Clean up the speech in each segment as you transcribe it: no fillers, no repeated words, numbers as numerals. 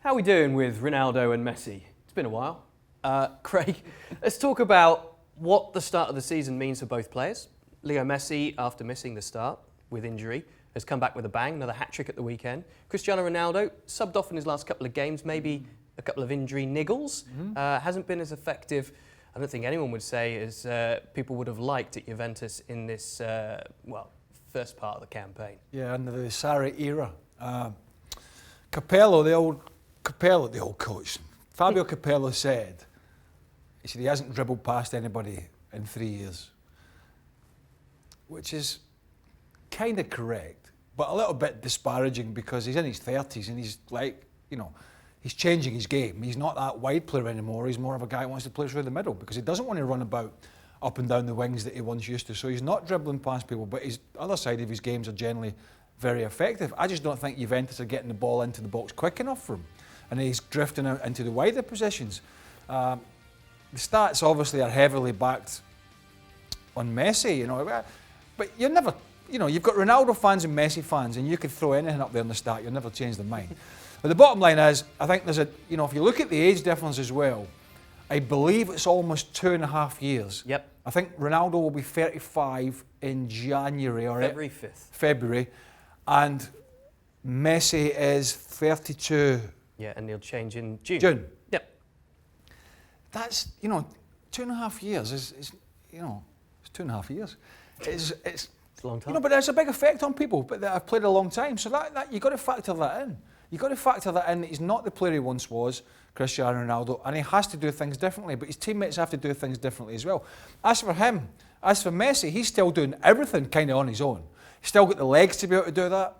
How are we doing with Ronaldo and Messi? It's been a while. Craig, let's talk about what the start of the season means for both players. Leo Messi, after missing the start with injury, has come back with a bang, another hat-trick at the weekend. Cristiano Ronaldo, subbed off in his last couple of games, maybe a couple of injury niggles. Hasn't been as effective, I don't think anyone would say, as people would have liked at Juventus in this, first part of the campaign. Yeah, under the Sarri era. Capello, the old coach, Fabio Capello said, he hasn't dribbled past anybody in 3 years, which is kind of correct, but a little bit disparaging because he's in his 30s and he's like, he's changing his game. He's not that wide player anymore. He's more of a guy who wants to play through the middle because he doesn't want to run about up and down the wings that he once used to. So he's not dribbling past people, but his other side of his games are generally very effective. I just don't think Juventus are getting the ball into the box quick enough for him, and he's drifting out into the wider positions. The stats obviously are heavily backed on Messi, but you're never, you've got Ronaldo fans and Messi fans, and you could throw anything up there in the stat, you'll never change their mind. But the bottom line is, I think there's if you look at the age difference as well, I believe it's almost 2.5 years. Yep. I think Ronaldo will be 35 in January or February 5th. February, and Messi is 32. Yeah, and he'll change in June. Yep. That's 2.5 years is it's 2.5 years. It's a long time. But there's a big effect on people that have played a long time. So that you've got to factor that in. You've got to factor that in. He's not the player he once was, Cristiano Ronaldo, and he has to do things differently, but his teammates have to do things differently as well. As for him, as for Messi, he's still doing everything kind of on his own. He's still got the legs to be able to do that.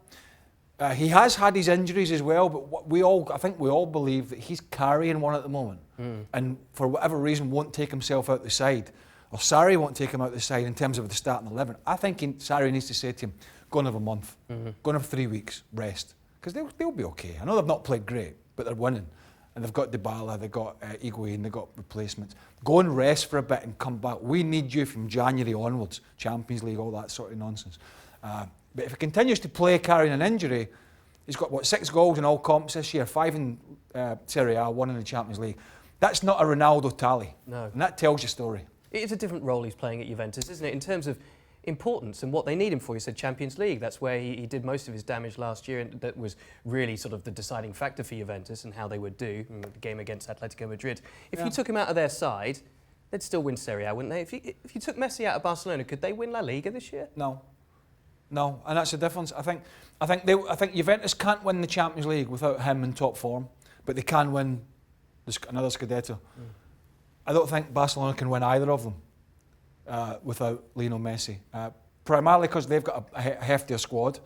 He has had his injuries as well, but I think we all believe that he's carrying one at the moment, and for whatever reason won't take himself out the side, or Sarri won't take him out the side in terms of the starting 11. I think Sarri needs to say to him, go and have a month, go and have 3 weeks, rest. Because they'll be okay. I know they've not played great, but they're winning. And they've got Dybala, they've got Higuain, they've got replacements. Go and rest for a bit and come back. We need you from January onwards. Champions League, all that sort of nonsense. But if he continues to play carrying an injury, he's got, 6 goals in all comps this year, 5 in Serie A, 1 in the Champions League. That's not a Ronaldo tally. No. And that tells your story. It is a different role he's playing at Juventus, isn't it, in terms of importance and what they need him for. You said Champions League, that's where he did most of his damage last year, and that was really sort of the deciding factor for Juventus and how they would do in the game against Atletico Madrid. If you took him out of their side, they'd still win Serie A, wouldn't they? If you took Messi out of Barcelona, could they win La Liga this year? No, and that's the difference. I think Juventus can't win the Champions League without him in top form, but they can win another Scudetto. I don't think Barcelona can win either of them without Lionel Messi. Primarily because they've got a heftier squad,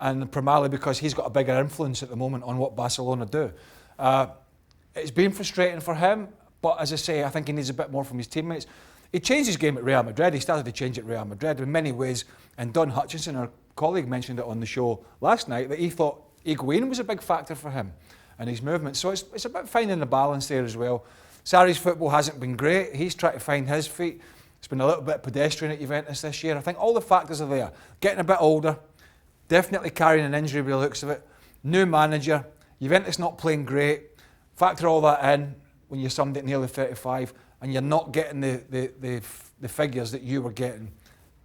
and primarily because he's got a bigger influence at the moment on what Barcelona do. It's been frustrating for him, but as I say, I think he needs a bit more from his teammates. He changed his game at Real Madrid. He started to change at Real Madrid in many ways, and Don Hutchinson, our colleague, mentioned it on the show last night, that he thought Higuain was a big factor for him and his movement. So it's about finding the balance there as well. Sarri's football hasn't been great. He's tried to find his feet. It's been a little bit pedestrian at Juventus this year. I think all the factors are there. Getting a bit older, definitely carrying an injury by the looks of it. New manager, Juventus not playing great. Factor all that in when you're somebody nearly 35 and you're not getting the figures that you were getting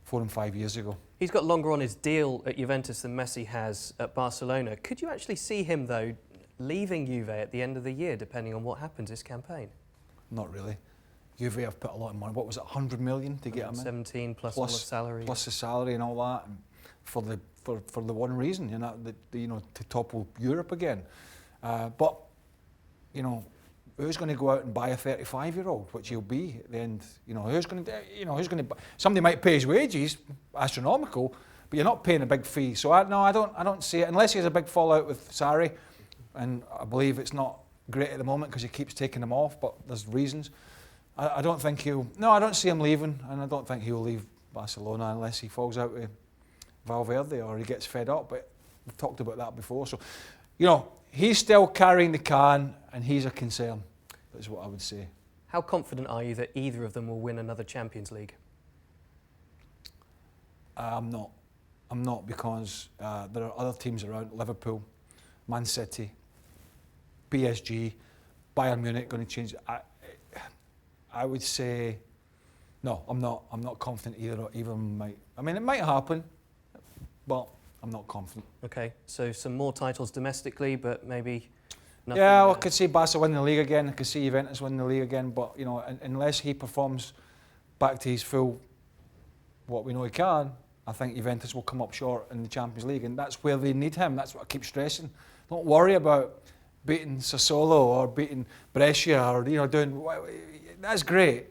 4 and 5 years ago. He's got longer on his deal at Juventus than Messi has at Barcelona. Could you actually see him, though, leaving Juve at the end of the year, depending on what happens this campaign? Not really. Juve have put a lot of money. What was it, 100 million to get him in? 17 plus all the salary. Plus the salary and all that, and for the one reason, to topple Europe again. But who's going to go out and buy a 35-year-old, which he'll be at the end? Who's going to? Somebody might pay his wages, astronomical, but you're not paying a big fee. So I don't see it unless he has a big fallout with Sarri, and I believe it's not great at the moment because he keeps taking them off. But there's reasons. I don't think he'll. No, I don't see him leaving, and I don't think he'll leave Barcelona unless he falls out with Valverde or he gets fed up. But we've talked about that before. So, he's still carrying the can, and he's a concern. That's what I would say. How confident are you that either of them will win another Champions League? I'm not because there are other teams around, Liverpool, Man City, PSG, Bayern Munich going to change. I would say, no, I'm not. I'm not confident either of them might. I mean, it might happen, but I'm not confident. Okay, so some more titles domestically, but maybe nothing. Yeah, I could see Barca win the league again. I could see Juventus win the league again. But you know, unless he performs back to his full, what we know he can, I think Juventus will come up short in the Champions League, and that's where they need him. That's what I keep stressing. Don't worry about beating Sassuolo or beating Brescia or doing. That's great.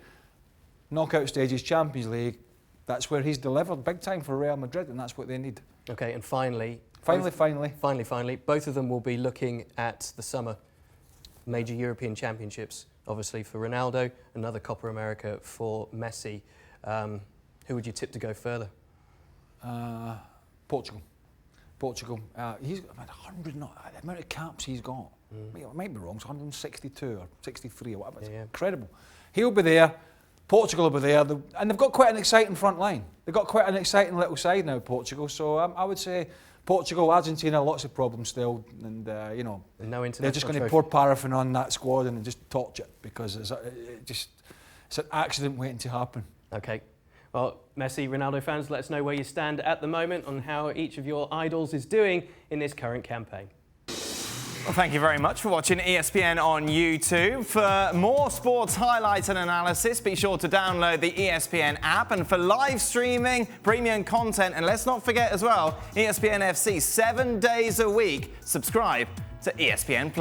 Knockout stages, Champions League. That's where he's delivered big time for Real Madrid, and that's what they need. Okay, and finally, both of them will be looking at the summer major European championships. Obviously for Ronaldo, another Copa America for Messi. Who would you tip to go further? Portugal. He's got 100. The amount of caps he's got. I might be wrong. It's 162 or 63 or whatever. It's incredible. He'll be there. Portugal will be there, and they've got quite an exciting front line. They've got quite an exciting little side now, Portugal. So I would say Portugal, Argentina, lots of problems still, and no they're just going to pour paraffin on that squad and just torch it because it's an accident waiting to happen. Okay. Well, Messi, Ronaldo fans, let us know where you stand at the moment on how each of your idols is doing in this current campaign. Well, thank you very much for watching ESPN on YouTube. For more sports highlights and analysis, be sure to download the ESPN app. And for live streaming, premium content, and let's not forget as well, ESPN FC 7 days a week, subscribe to ESPN+.